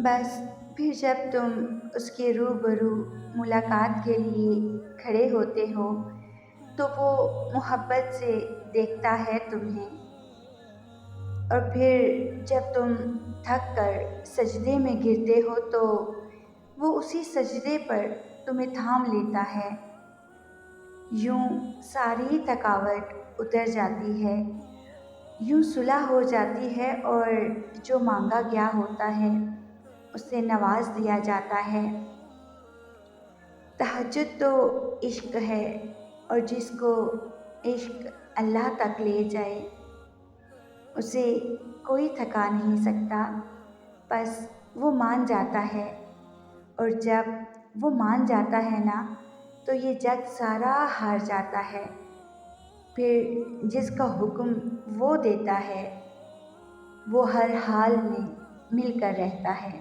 بس پھر جب تم اس کے روبرو ملاقات کے لیے کھڑے ہوتے ہو تو وہ محبت سے دیکھتا ہے تمہیں، اور پھر جب تم تھک کر سجدے میں گرتے ہو تو وہ اسی سجدے پر تمہیں تھام لیتا ہے۔ یوں ساری تھکاوٹ اتر جاتی ہے، یوں صلح ہو جاتی ہے، اور جو مانگا گیا ہوتا ہے اسے نواز دیا جاتا ہے۔ تہجد تو عشق ہے، اور جس کو عشق اللہ تک لے جائے اسے کوئی تھکا نہیں سکتا۔ بس وہ مان جاتا ہے، اور جب وہ مان جاتا ہے نا تو یہ جگ سارا ہار جاتا ہے۔ پھر جس کا حکم وہ دیتا ہے وہ ہر حال میں مل کر رہتا ہے۔